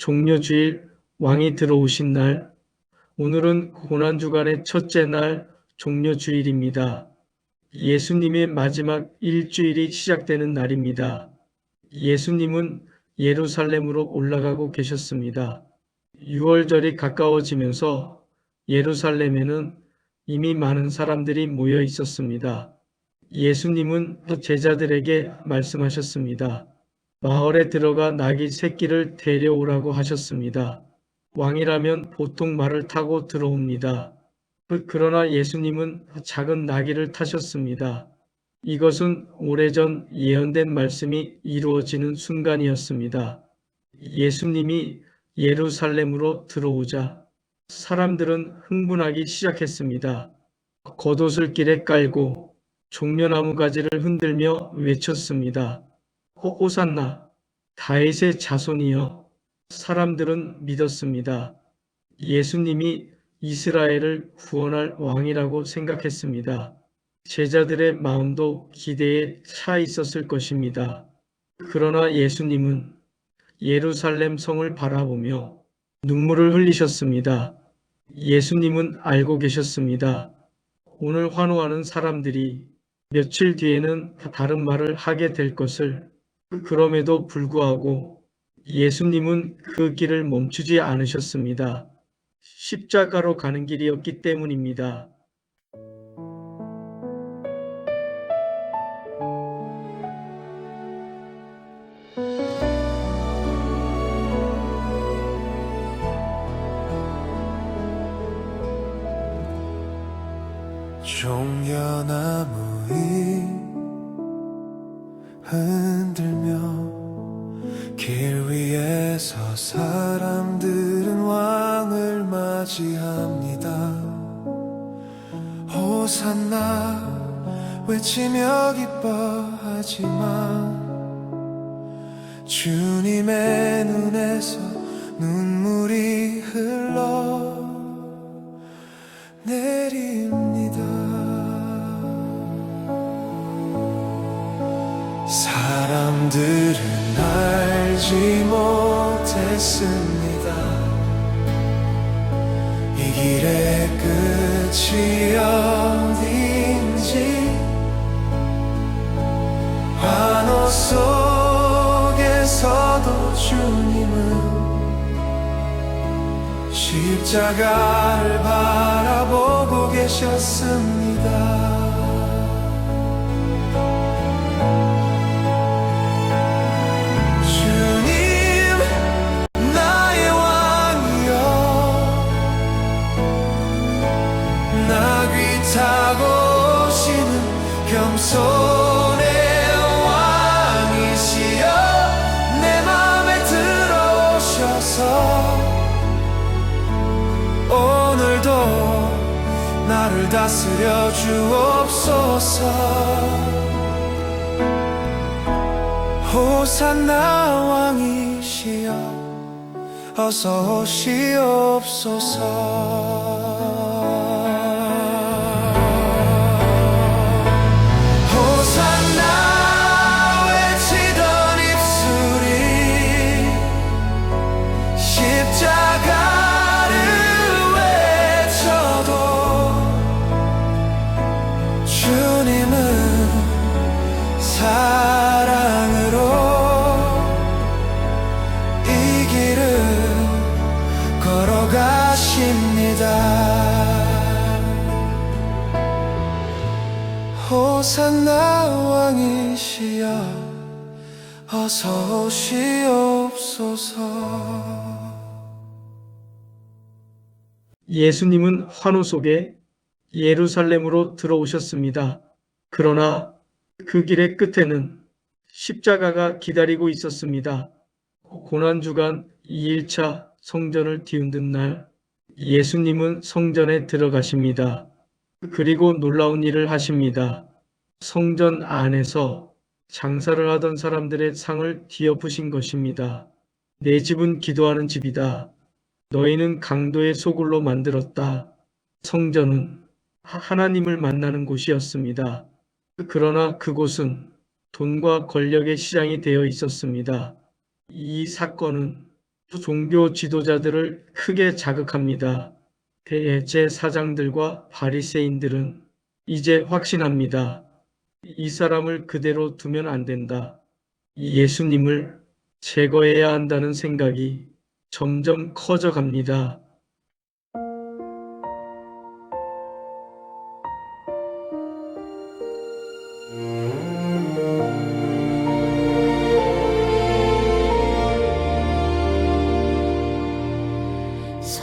종려주일, 왕이 들어오신 날. 오늘은 고난주간의 첫째 날, 종려주일입니다. 예수님의 마지막 일주일이 시작되는 날입니다. 예수님은 예루살렘으로 올라가고 계셨습니다. 6월절이 가까워지면서 예루살렘에는 이미 많은 사람들이 모여 있었습니다. 예수님은 제자들에게 말씀하셨습니다. 마을에 들어가 나귀 새끼를 데려오라고 하셨습니다. 왕이라면 보통 말을 타고 들어옵니다. 그러나 예수님은 작은 나귀를 타셨습니다. 이것은 오래전 예언된 말씀이 이루어지는 순간이었습니다. 예수님이 예루살렘으로 들어오자 사람들은 흥분하기 시작했습니다. 겉옷을 길에 깔고 종려나무 가지를 흔들며 외쳤습니다. 호산나, 다윗의 자손이여. 사람들은 믿었습니다. 예수님이 이스라엘을 구원할 왕이라고 생각했습니다. 제자들의 마음도 기대에 차 있었을 것입니다. 그러나 예수님은 예루살렘 성을 바라보며 눈물을 흘리셨습니다. 예수님은 알고 계셨습니다. 오늘 환호하는 사람들이 며칠 뒤에는 다른 말을 하게 될 것을. 그럼에도 불구하고 예수님은 그 길을 멈추지 않으셨습니다. 십자가로 가는 길이었기 때문입니다. 종려나무 위 흔들며 길 위에서 사람들은 왕을 맞이합니다. 호산나 외치며 기뻐하지만 주님의 눈에서 눈물이 흘러 내립니다. 사람들은 알지 못했습니다. 이 길의 끝이 어딘지. 환호 속에서도 주님은 십자가를 바라보고 계셨습니다. 주님, 나의 왕이여. 나귀 타고 오시는 겸손의 왕이시여. 내 맘에 들어오셔서 오늘도 나를 다스려 주옵소서. 호산나 왕이시여 어서 오시옵소서. 호산나 외치던 입술이 십자가를 외쳐도 주님은 사랑으로 이 길을 걸어가십니다. 호산나 왕이시여 어서 오시옵소서. 예수님은 환호 속에 예루살렘으로 들어오셨습니다. 그러나 그 길의 끝에는 십자가가 기다리고 있었습니다. 고난주간 2일차 성전을 뒤흔든 날, 예수님은 성전에 들어가십니다. 그리고 놀라운 일을 하십니다. 성전 안에서 장사를 하던 사람들의 상을 뒤엎으신 것입니다. 내 집은 기도하는 집이다. 너희는 강도의 소굴로 만들었다. 성전은 하나님을 만나는 곳이었습니다. 그러나 그곳은 돈과 권력의 시장이 되어 있었습니다. 이 사건은 종교 지도자들을 크게 자극합니다. 대제사장들과 바리새인들은 이제 확신합니다. 이 사람을 그대로 두면 안 된다. 예수님을 제거해야 한다는 생각이 점점 커져갑니다.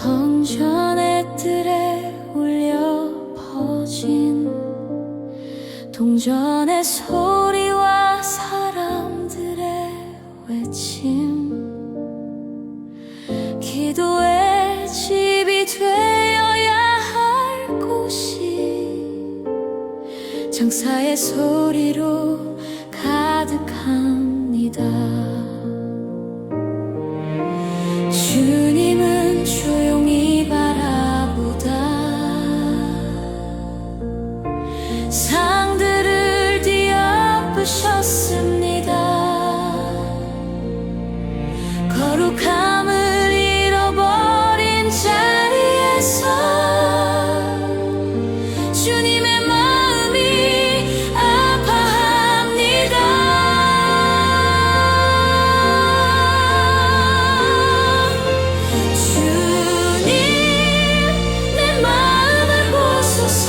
성전의 뜰에 울려 퍼진 동전의 소리와 사람들의 외침, 기도의 집이 되어야 할 곳이 장사의 소리로 가득합니다. 주님은 조용히 바라보다 상들을 뒤엎으셨습니다. 거룩함을 잃어버린 자리에서 주님의 마음이 아파합니다. 주님, 내 마음을 보소서.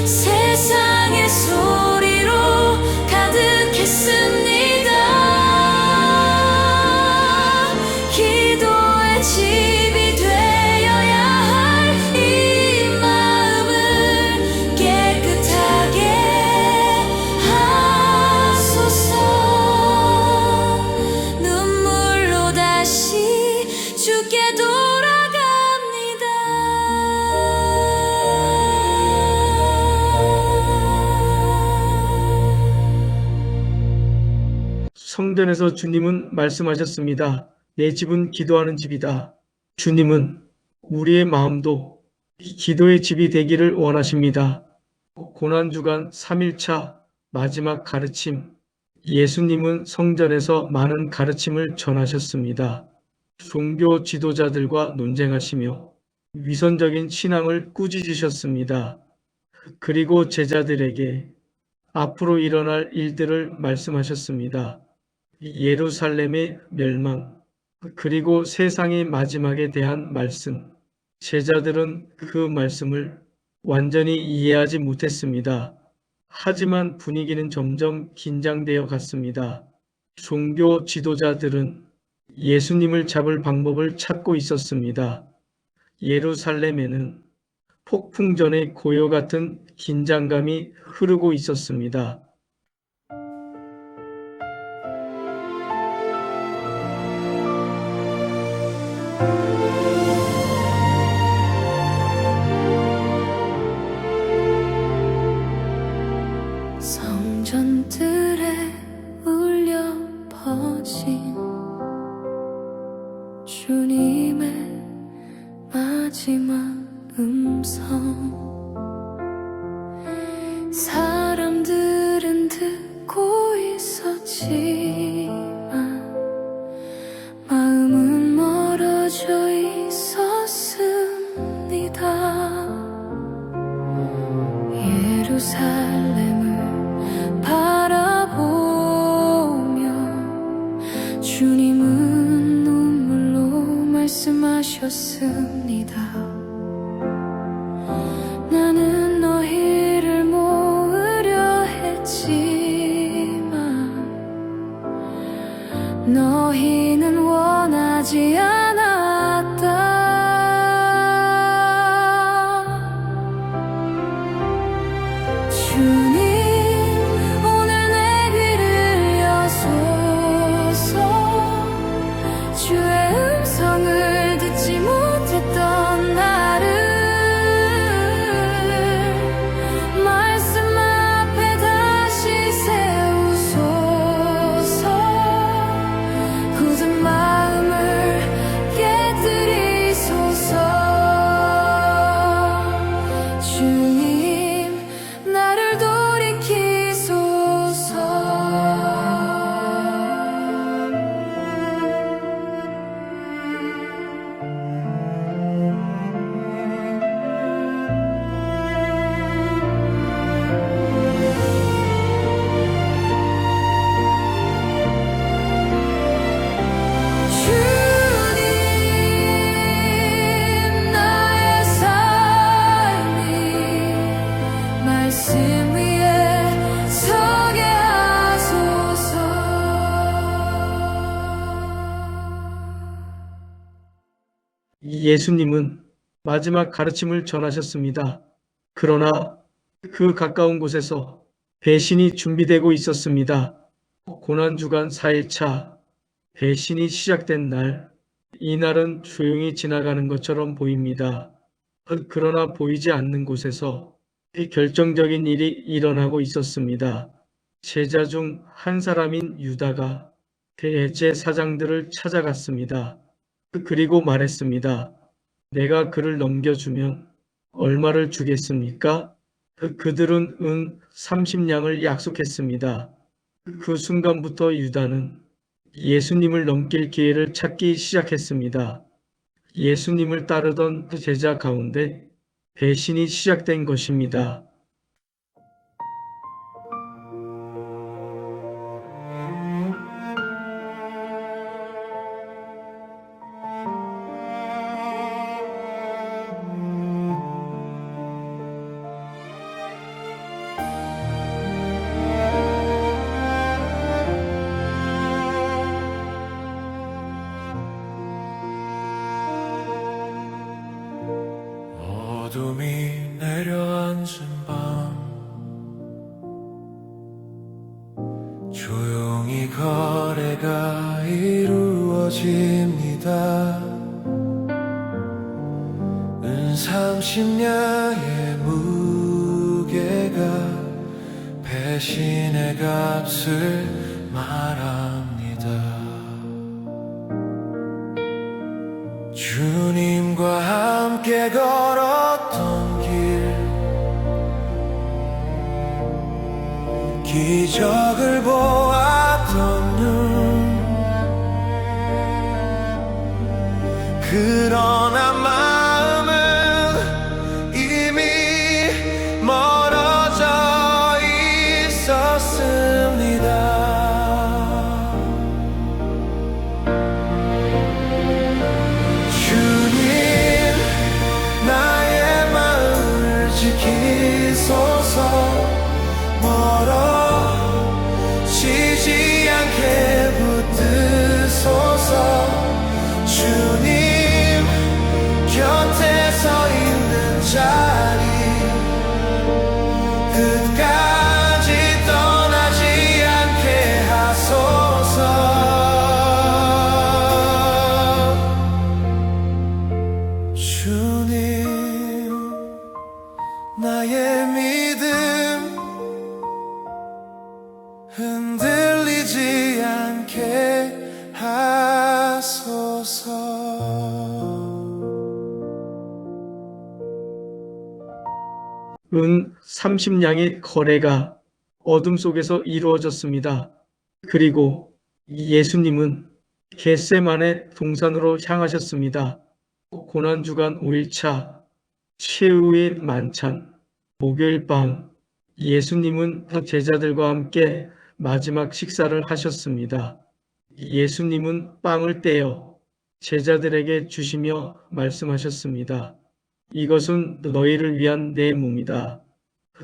세상의 소리로 가득했습니다. 기도의 집이 되어야 할 이 마음을 깨끗하게 하소서. 눈물로 다시 주께 돌아갑니다. 성전에서 주님은 말씀하셨습니다. 내 집은 기도하는 집이다. 주님은 우리의 마음도 기도의 집이 되기를 원하십니다. 고난주간 3일차 마지막 가르침. 예수님은 성전에서 많은 가르침을 전하셨습니다. 종교 지도자들과 논쟁하시며 위선적인 신앙을 꾸짖으셨습니다. 그리고 제자들에게 앞으로 일어날 일들을 말씀하셨습니다. 예루살렘의 멸망, 그리고 세상의 마지막에 대한 말씀. 제자들은 그 말씀을 완전히 이해하지 못했습니다. 하지만 분위기는 점점 긴장되어 갔습니다. 종교 지도자들은 예수님을 잡을 방법을 찾고 있었습니다. 예루살렘에는 폭풍전의 고요 같은 긴장감이 흐르고 있었습니다. 성전들에 울려 퍼진 주님의 마지막 음성, 사람들은 듣고 있었지만 마음은 멀어져 있었습니다. 예루살렘을 바라보며 주님은 눈물로 말씀하셨습니다. 나는 너희를 모으려 했지만 너희는 원하지 않았다. 주님, 오늘 내 귀를 여소서. 주의 음성을 듣지 못했던 나를 말씀 앞에 다시 세우소서. 굳은 마음을 깨뜨리소서. 주님, 나를 돌이키소서. 예수님은 마지막 가르침을 전하셨습니다. 그러나 그 가까운 곳에서 배신이 준비되고 있었습니다. 고난주간 4일차 배신이 시작된 날, 이날은 조용히 지나가는 것처럼 보입니다. 그러나 보이지 않는 곳에서 결정적인 일이 일어나고 있었습니다. 제자 중 한 사람인 유다가 대제사장들을 찾아갔습니다. 그리고 말했습니다. 내가 그를 넘겨주면 얼마를 주겠습니까? 그들은 은 30냥을 약속했습니다. 그 순간부터 유다는 예수님을 넘길 기회를 찾기 시작했습니다. 예수님을 따르던 그 제자 가운데 배신이 시작된 것입니다. 어둠이 내려앉은 밤 조용히 거래가 이루어집니다. 은 30냥의 무게가 배신의 값을 말합니다. 주님과 함께 걸었던 길, 기적을 보았던 눈, 그러나 마음은 이미 멀어져 있었습니다. 멀어지지 않게 붙드소서. 주님 곁에 서 있는 자리 끝까지 떠나지 않게 하소서. 주님 나의 믿음 흔들리지 않게 하소서. 은 30냥의 거래가 어둠 속에서 이루어졌습니다. 그리고 예수님은 겟세마네 동산으로 향하셨습니다. 고난주간 5일차 최후의 만찬, 목요일 밤, 예수님은 제자들과 함께 마지막 식사를 하셨습니다. 예수님은 빵을 떼어 제자들에게 주시며 말씀하셨습니다. 이것은 너희를 위한 내 몸이다.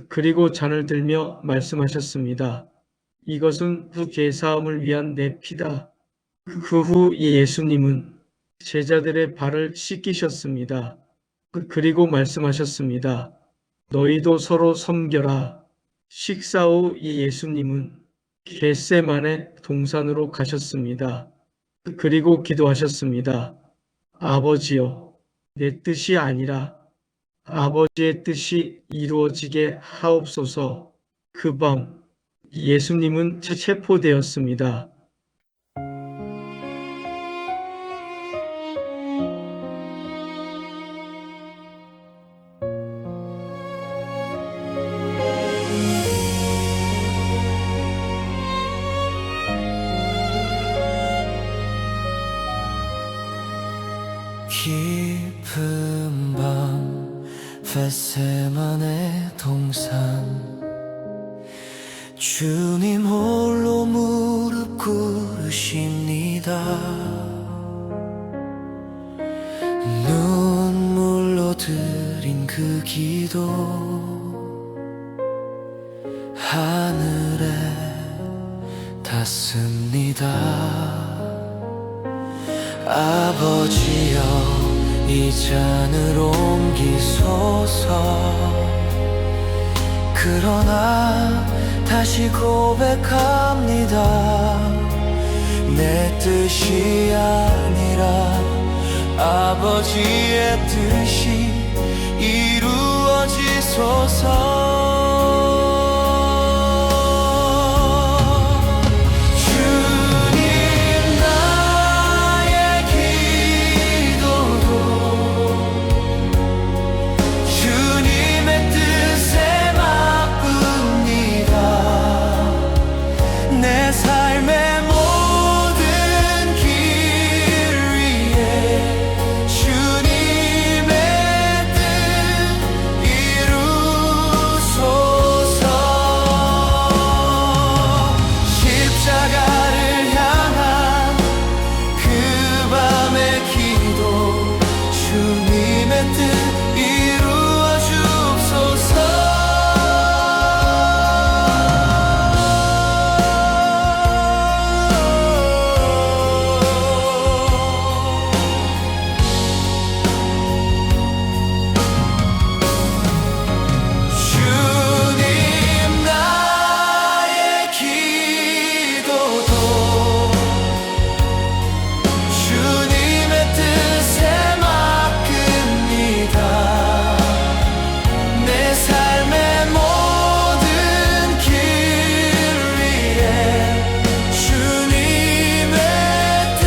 그리고 잔을 들며 말씀하셨습니다. 이것은 죄사함을 위한 내 피다. 그 후 예수님은 제자들의 발을 씻기셨습니다. 그리고 말씀하셨습니다. 너희도 서로 섬겨라. 식사 후 예수님은 겟세마네 동산으로 가셨습니다. 그리고 기도하셨습니다. 아버지여, 내 뜻이 아니라 아버지의 뜻이 이루어지게 하옵소서. 그 밤 예수님은 체포되었습니다. 깊은 밤 겟세마네 동산 주님 홀로 무릎 꿇으십니다. 눈물로 드린 그 기도 하늘에 닿습니다. 아버지여 이 잔을 옮기소서. 그러나 다시 고백합니다. 내 뜻이 아니라 아버지의 뜻이 이루어지소서. 주님, 나의 기도도 주님의 뜻에 맞습니다. 내 삶의 모든 길 위에 주님의 뜻 이루소서. 십자가를 향한 그 밤의 기도 주님의 뜻 이루어 주옵소서. 주님, 나의 기도도 주님의 뜻에 맡깁니다. 내 삶의 모든 길 위에 주님의 뜻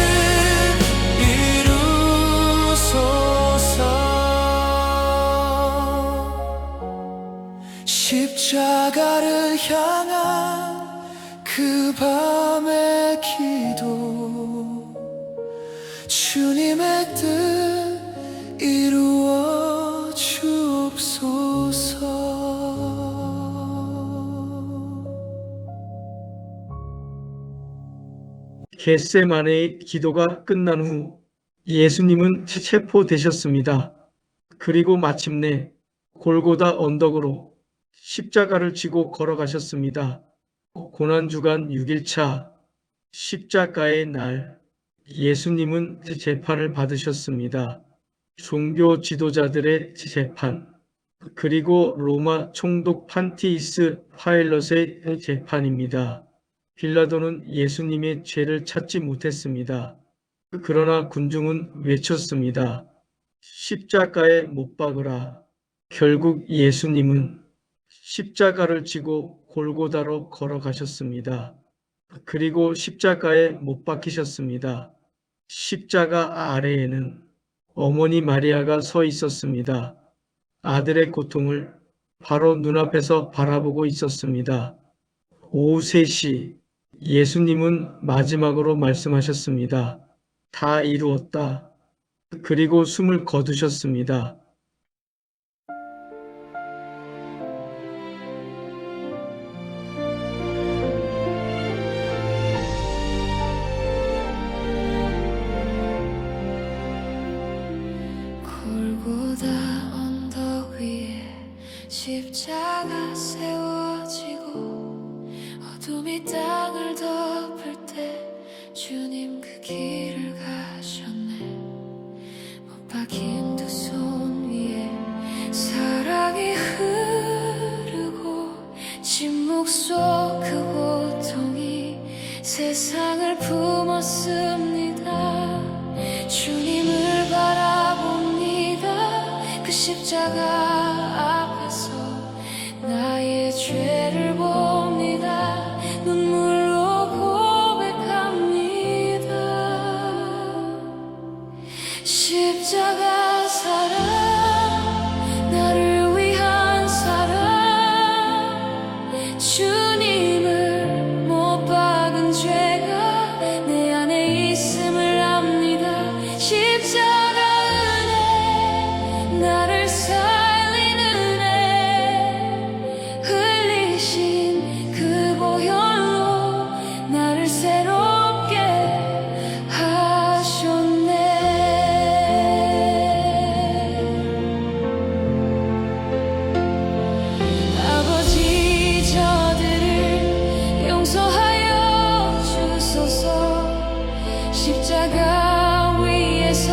이루소서. 십자가를 향한 그 밤의 기도 주님의 뜻 이루어 주옵소서. 겟세마네의 기도가 끝난 후 예수님은 체포되셨습니다. 그리고 마침내 골고다 언덕으로 십자가를 지고 걸어가셨습니다. 고난주간 6일차 십자가의 날 예수님은 재판을 받으셨습니다. 종교 지도자들의 재판, 그리고 로마 총독 판티우스 파일럿의 재판입니다. 빌라도는 예수님의 죄를 찾지 못했습니다. 그러나 군중은 외쳤습니다. 십자가에 못 박으라. 결국 예수님은 십자가를 지고 골고다로 걸어가셨습니다. 그리고 십자가에 못 박히셨습니다. 십자가 아래에는 어머니 마리아가 서 있었습니다. 아들의 고통을 바로 눈앞에서 바라보고 있었습니다. 오후 3시 예수님은 마지막으로 말씀하셨습니다. 다 이루었다. 그리고 숨을 거두셨습니다. 골고다 언덕 위에 십자가 세워지고 어둠이 땅을 덮을 때 주님 그 길을 가셨네. 못 박힌 두 손 위에 사랑이 흐르고 침묵 속 그 고통이 세상을 품었습니다. 주님을 바라봅니다. 그 십자가 앞에서 나의 죄를 봅니다. 눈물로 고백합니다. 십자가 사랑, 나를 위한 사랑, 주님을 못 박은 죄가 내 안에 있음을 압니다. 십자가 은혜, 나를 살린 은혜, 흘리신 그 보혈로 나를 새롭게 하셨네. 아버지, 저들을 용서하여 주소서. 십자가 위에서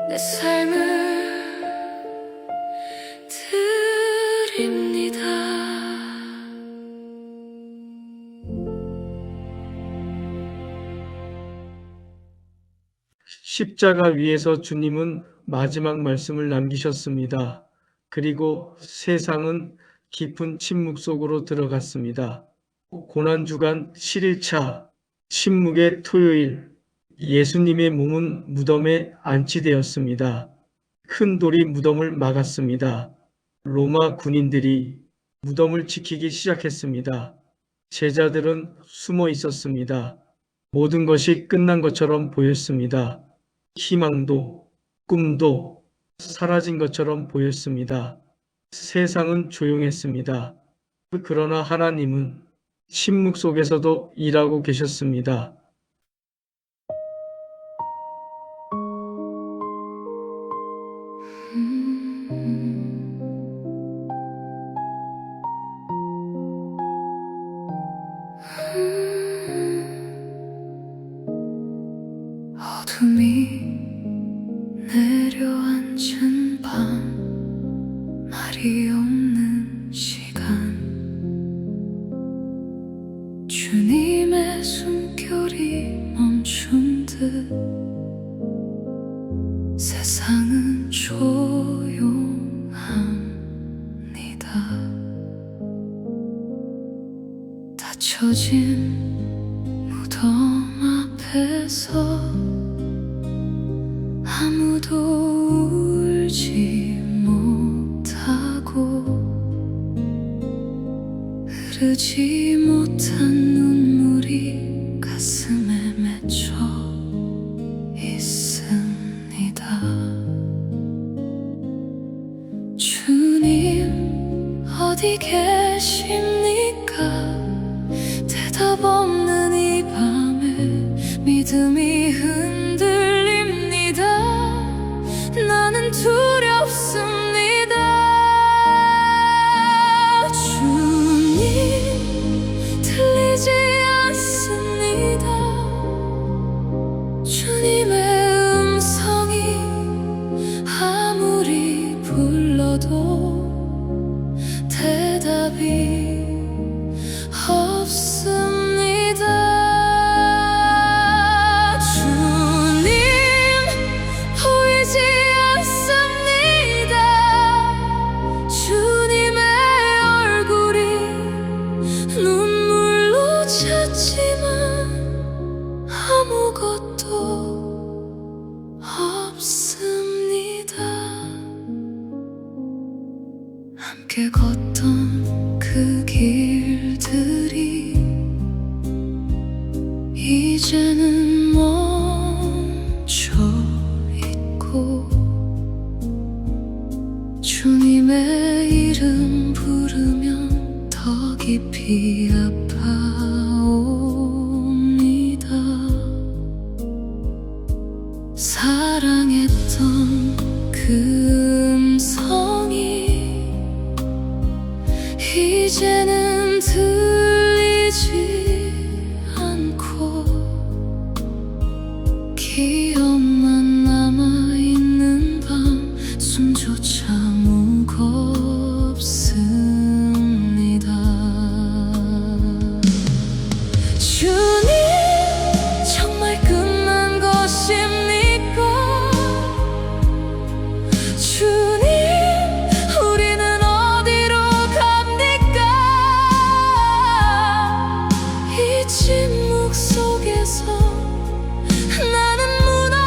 내 삶을 드립니다. 십자가 위에서 주님은 마지막 말씀을 남기셨습니다. 그리고 세상은 깊은 침묵 속으로 들어갔습니다. 고난주간 7일차 침묵의 토요일, 예수님의 몸은 무덤에 안치되었습니다. 큰 돌이 무덤을 막았습니다. 로마 군인들이 무덤을 지키기 시작했습니다. 제자들은 숨어 있었습니다. 모든 것이 끝난 것처럼 보였습니다. 희망도 꿈도 사라진 것처럼 보였습니다. 세상은 조용했습니다. 그러나 하나님은 침묵 속에서도 일하고 계셨습니다. 어둠이 내려앉은 밤, 말이 없는 시간, 주님의 숨결이 멈춘 듯 세상은 조용합니다. 닫혀진 무덤 앞에서 아무도 울지 못하고 흐르지 못한 눈물이 가슴에 맺혀 있습니다. 주님 어디 계십니까? 대답 없는 이 밤에 믿음이 흔들립니다. 나는 두렵습니다. 주님 들리지 않습니다. 주님의 음성이 아무리 불러도 대답이 없습니다. 주님 보이지 않습니다. 주님의 얼굴이 눈물로 찼지만 아무것도 없습니다. 함께 걷던 그 길들이 이제는 멈춰 있고 주님의 이름 부르면 더 깊이 아파옵니다. 사랑했던 그 음성이 이제는 들리지 않고 기억만 남아있는 밤, 숨조차 무겁습니다. 주님 정말 끝난 것입니까? 주님 우리는 어디로 갑니까? 이 침묵 속에서 나는 무너져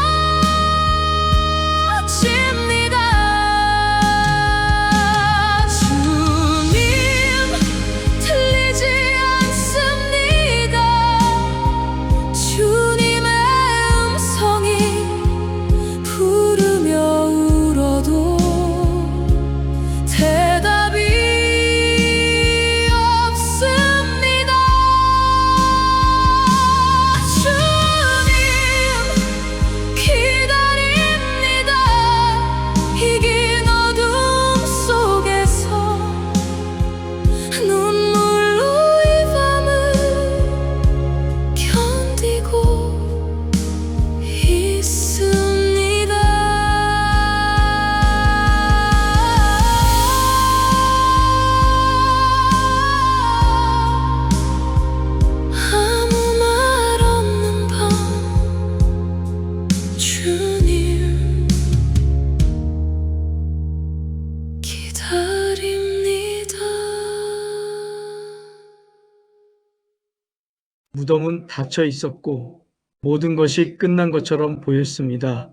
무덤은 닫혀 있었고 모든 것이 끝난 것처럼 보였습니다.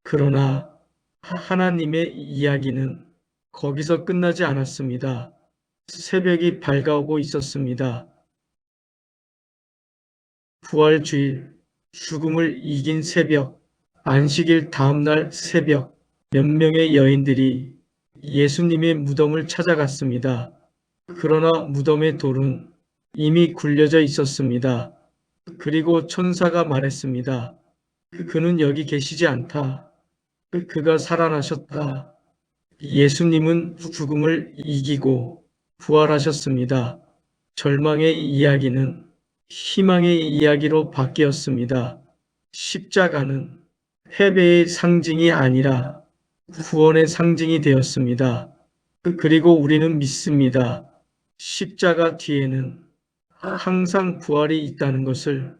그러나 하나님의 이야기는 거기서 끝나지 않았습니다. 새벽이 밝아오고 있었습니다. 부활주일, 죽음을 이긴 새벽, 안식일 다음날 새벽, 몇 명의 여인들이 예수님의 무덤을 찾아갔습니다. 그러나 무덤의 돌은 이미 굴려져 있었습니다. 그리고 천사가 말했습니다. 그는 여기 계시지 않다. 그가 살아나셨다. 예수님은 죽음을 이기고 부활하셨습니다. 절망의 이야기는 희망의 이야기로 바뀌었습니다. 십자가는 패배의 상징이 아니라 구원의 상징이 되었습니다. 그리고 우리는 믿습니다. 십자가 뒤에는 항상 부활이 있다는 것을.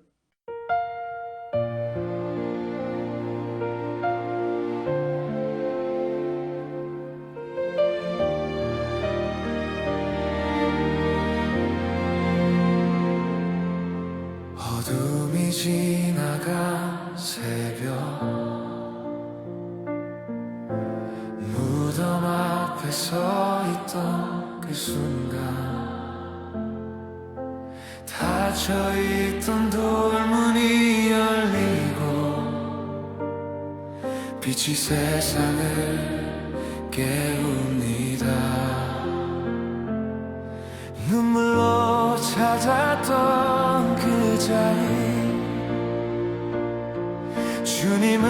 어둠이 지나간 새벽 무덤 앞에 서 있던 그 순간 닫혀있던 돌문이 열리고 빛이 세상을 깨웁니다. 눈물로 찾았던 그 자리 주님은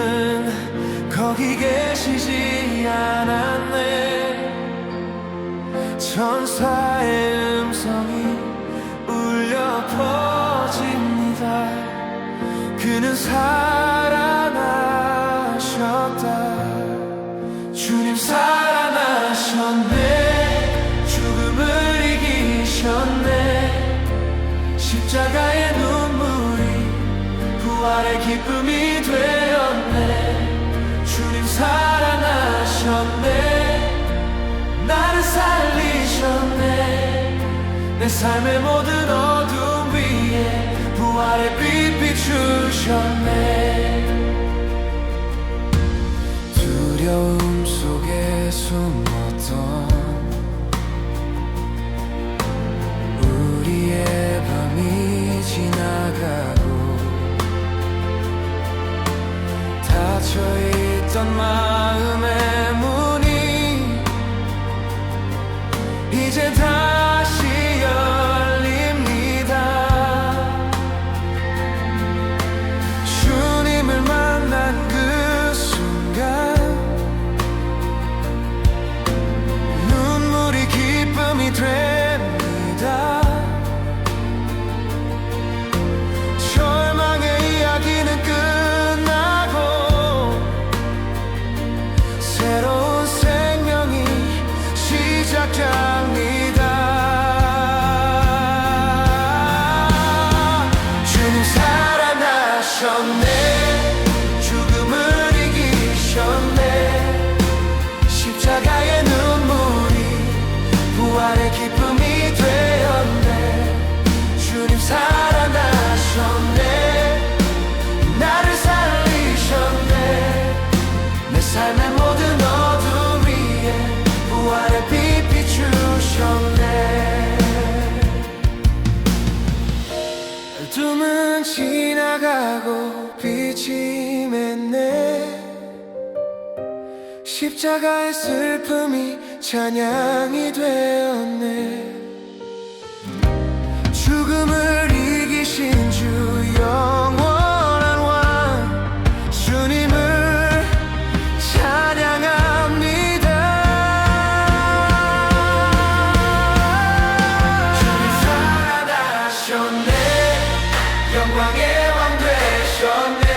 거기 계시지 않았네. 천사의 음성이 울려 퍼집니다. 그는 살아나셨다. 주님 살아나셨네. 죽음을 이기셨네. 십자가의 눈물이 부활의 기쁨이 되었네. 주님 살아나셨네. 나를 살리셨네. 내 삶의 모든 어둠 위에 부활의 빛 비추셨네. 두려움 속에 숨었던 우리의 밤이 지나가고 닫혀있던 마음의 문이 이제 다시 열립니다. 주님을 만난 그 순간 눈물이 기쁨이 됩니다. 절망의 이야기는 끝나고 새로운 생명이 시작됩니다. 주님 살아나셨네. 죽음을 이기셨네. 십자가의 눈물이 부활의 기쁨이 되었네. 주님 살아나셨네. 나를 살리셨네. 내 삶의 모든 어둠 위에 부활의 빛 비추셨네. 어둠은 지나가고 빛이 맺네. 십자가의 슬픔이 찬양이 되었네. 죽음을 이기신 주 영원한 왕 주님을 찬양합니다. 주님 살아나셨네. 영광의 왕 되셨네.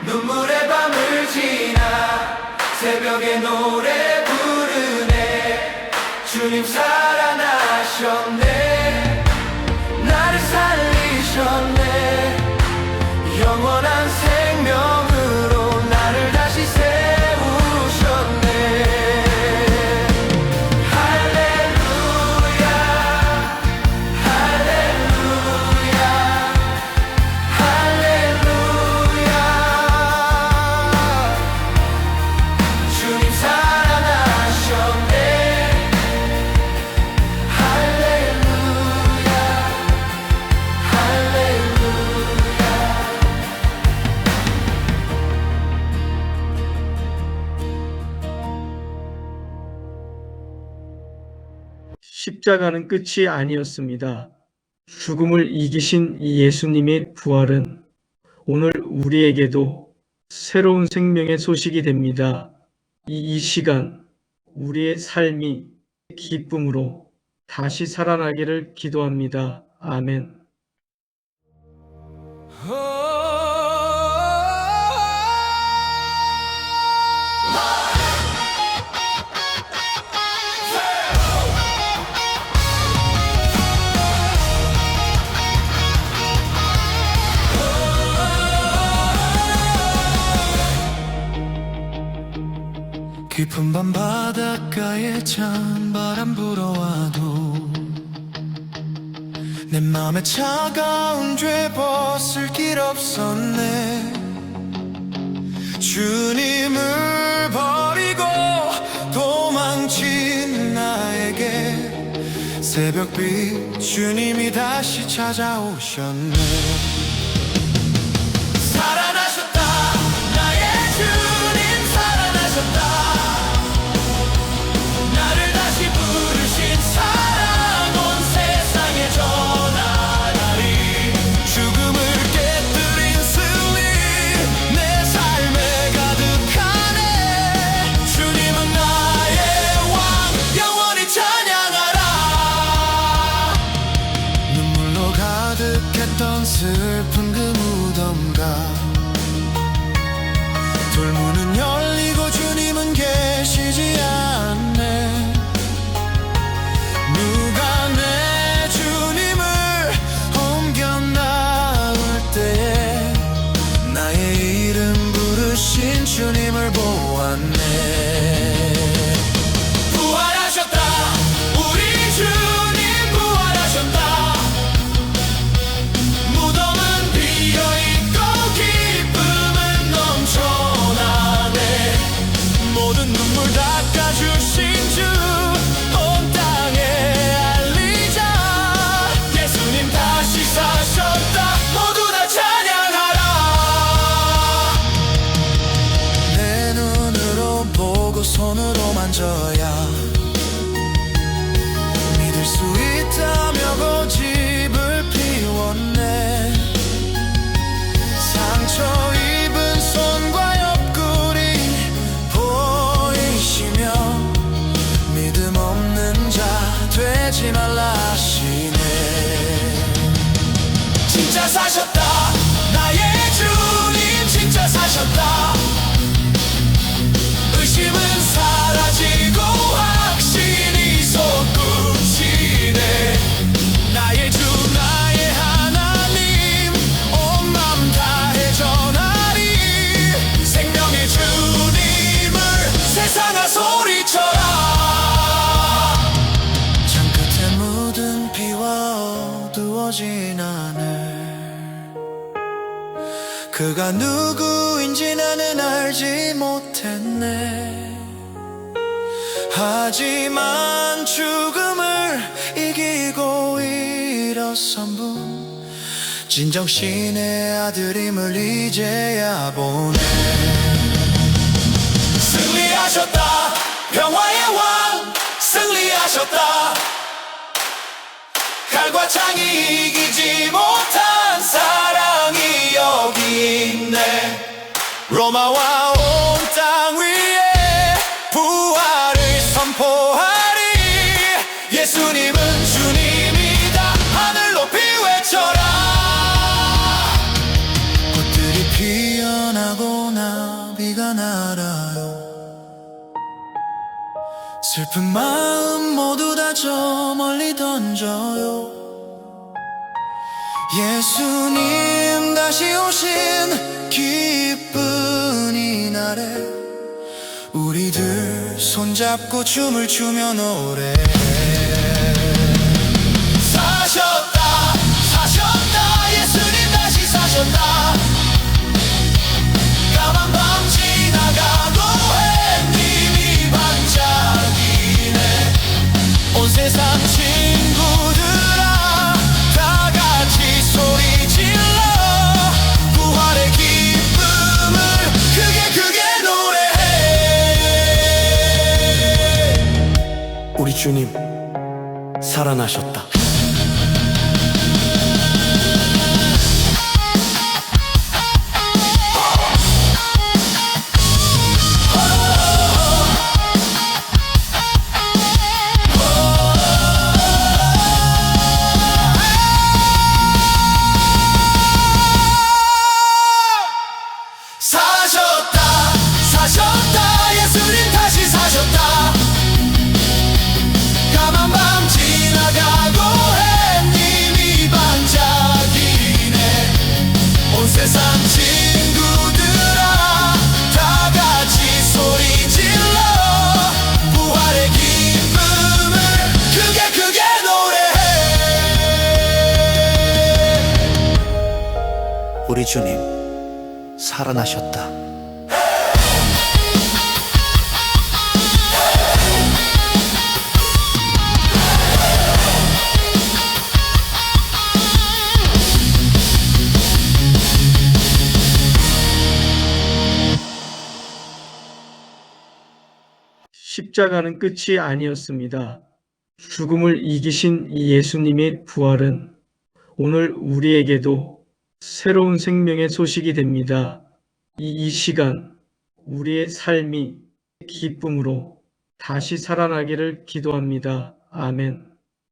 눈물의 밤을 지나 새벽에 노래 부르네. 주님 살아나셨네. 나를 살리셨네. 영원한 생명으로 나를 다시 세우셨네. 할렐루야 할렐루야 십자가는 끝이 아니었습니다. 죽음을 이기신 이 예수님의 부활은 오늘 우리에게도 새로운 생명의 소식이 됩니다. 이 시간 우리의 삶이 기쁨으로 다시 살아나기를 기도합니다. 아멘. 깊은 밤 바닷가에 찬바람 불어와도 내 맘에 차가운 죄 벗을 길 없었네. 주님을 버리고 도망친 나에게 새벽빛 주님이 다시 찾아오셨네. 살아나셨다 나의 주님 살아나셨다. 나를 다시 부르신 사랑 온 세상에 전하나리. 죽음을 깨뜨린 승리 내 삶에 가득하네. 주님은 나의 왕 영원히 찬양하라. 눈물로 가득했던 슬픈 그 무덤가 돌문은 열리고 주님은 계시지 않네. 누가 내 주님을 옮겨 나올 때에 나의 이름 부르신 주님을 보았네. 부활하셨다 우리 주님 부활하셨다. 무덤은 비어있고 기쁨은 넘쳐나네. 모든 눈물 닦아주신 주 온 땅에 알리자. 예수님 다시 사셨다 모두 다 찬양하라. 내 눈으로 보고 손으로 만져야 믿을 수 있다며 고집을 피웠네. 상처 입은 손과 옆구리 보이시며 믿음 없는 자 되지 말라 하시네. 진짜 사셨다 나의 주님 진짜 사셨다. 의심은 사라지고 확신이 솟구치네. 나의 주 나의 하나님 온 맘 다해 전하리. 생명의 주님을 세상아 소리쳐라. 창끝에 묻은 비와 어두워진 하늘 그가 누구인지 나는 알지 못했네. 하지만 죽음을 이기고 일어선 분 진정신의 아들임을 이제야 보네. 승리하셨다 평화의 왕 승리하셨다. 칼과 창이 이기지 못한 사랑이 여기 있네. 로마와 온 땅 위에 부활을 선포하리. 예수님은 주님이다 하늘 높이 외쳐라. 꽃들이 피어나고 나비가 날아요. 슬픈 마음 모두 다 저 멀리 던져요. 예수님 다시 오신 기쁜 이날에 우리들 손잡고 춤을 추며 노래해. 사셨다 사셨다 예수님 다시 사셨다. 까만 밤 지나가도 햇님이 반짝이네. 온 세상 친구들아 다 같이 소리 질러 부활의 기쁨을 크게 노래해. 우리 주님 살아나셨다. 사셨다, 사셨다, 예수님 다시 사셨다. 까만 밤 지나가고 햇님이 반짝이네. 온 세상 친구들아 다 같이 소리 질러 부활의 기쁨을 크게 크게 노래해. 우리 주님 살아나셨다. 십자가는 끝이 아니었습니다. 죽음을 이기신 이 예수님의 부활은 오늘 우리에게도 새로운 생명의 소식이 됩니다. 이 시간 우리의 삶이 기쁨으로 다시 살아나기를 기도합니다. 아멘.